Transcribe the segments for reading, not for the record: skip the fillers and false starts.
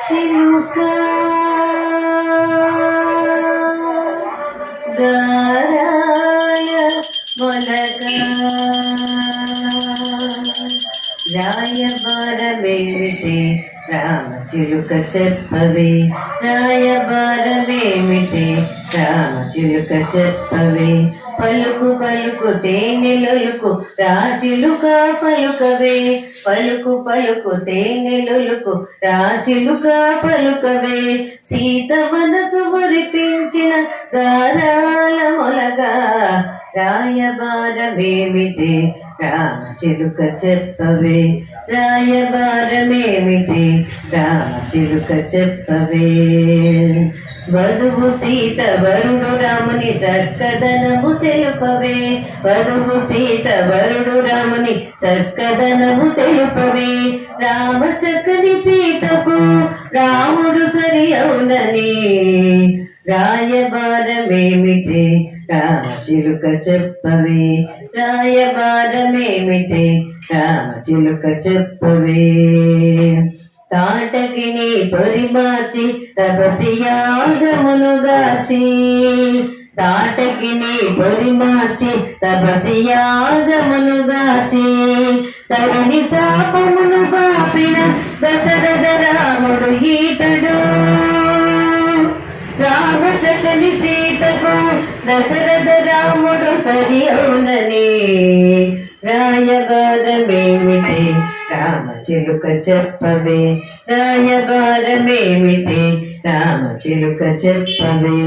చిలుక గారాల మొలక రాయబారమేమిటి రామచిలుక చెప్పవే రాయబారమేమిటి రామచిలుక చెప్పవే పలుకు పలుకు తేనెలొలుకు రాచిలుక పలుకవే పలుకు పలుకు తేనెలొలుకు రాచిలుక పలుకవే సీత మనసు మురిపించిన గారాల మొలక రాయబారమేమిటి రామచిలుక చెప్పవే రాయబారమేమిటి రామచిలుక చెప్పవే వధువు సీత వరుడు రాముని చక్కదనము తెలుపవే వధువు సీత వరుడు రాముని చక్కదనము తెలుపవే రామ చక్కని సీతకు రాముడు సరి అవునని రాయబారమేమిటి రామచిలుక చెప్పవే రాయబారమేమిటి రామచిలుక చెప్పవే తాటకిని పొరిమార్చి తపసియాగమునుగాచి తాటకిని పొరిమార్చి తపసియాగమునుగాచి తరుణి శాపమును పాపిన దశరథ రాముడు ఈతడు రామచకని సీతకు దశరథ రాముడు సరి అవునని రాయబారమేమిటి రామచిలుక చెప్పవే రాయబారమేమిటి రామచిలుక చెప్పవే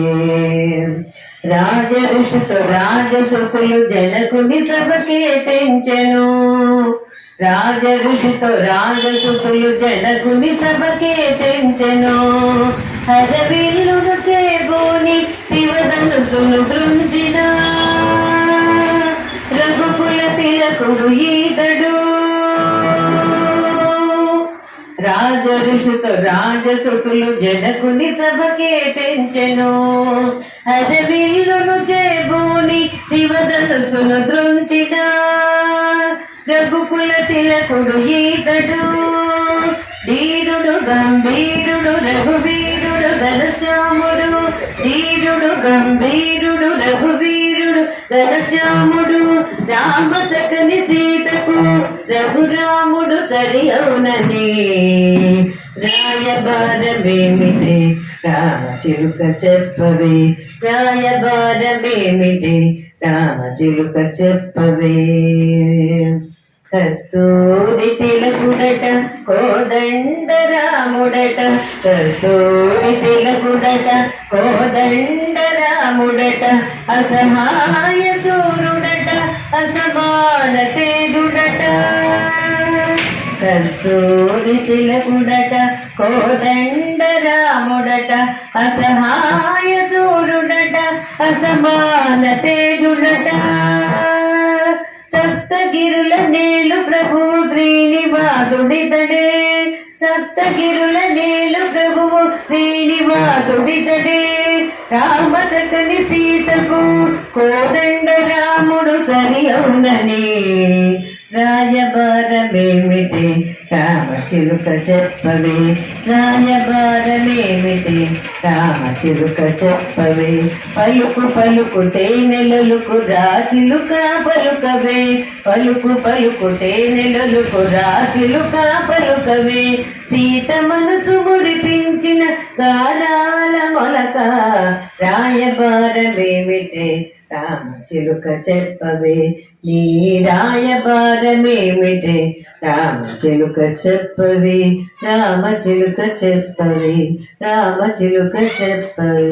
రాజ ఋషితో రాజసుకులు జనకుని సభకే తెంచెను రాజ ఋషితో రాజసుకులు జనకుని సభకే తెంచెను హరవిల్లును చేబోని శివధనుసును దృంచిన రఘుకుల తిలకుడు ఈతడు రాజ ఋషితో రాజసుకులు జనకుని సభకే తెంచెను హరవిల్లును చేబోని శివధనుసును దృంచిన రఘుకుల తిలకుడు ఈతడు ధీరుడు గంభీరుడు రఘువీరుడు ఘనశ్యాముడు ధీరుడు గంభీరుడు రఘువీరుడు ఘనశ్యాముడు రామచకని సీతకు రఘురాముడు సరి అవునని రాయబారమేమిటి రామచిలుక చెప్పవే రాయబారమేమిటి రామచిలుక చెప్పవే కస్తూరి తిలకుడట కోదండ రాముడట కస్తూరి తిలకుడట కోదండ రాముడట అసహాయ సూరుడట అసమాన తేజుడట కస్తూరి తిలకుడట కోదండ రాముడట అసహాయ సూరుడట అసమాన తేజుడట సప్తగిరుల నేలు ప్రభు శ్రీనివాసుడితడే సప్తగిరుల నేలు ప్రభువు శ్రీనివాసుడితడే రామచకని సీతకు కోదండ రాముడు సరి అవునని రాయబారమేమిటి రామచిలుక చెప్పవే రాయబారమేమిటి రామచిలుక చెప్పవే పలుకు పలుకు తేనెలొలుకు రాచిలుక పలుకవే పలుకు పలుకు తేనెలొలుకు రాచిలుక పలుకవే సీత మనసు మురిపించిన గారాల మొలక రాయబారమేమిటి రామచిలుక చెప్పవే నీ రాయబారమేమిటి రామచిలుక చెప్పవే రామచిలుక చెప్పవే రామచిలుక చెప్పవే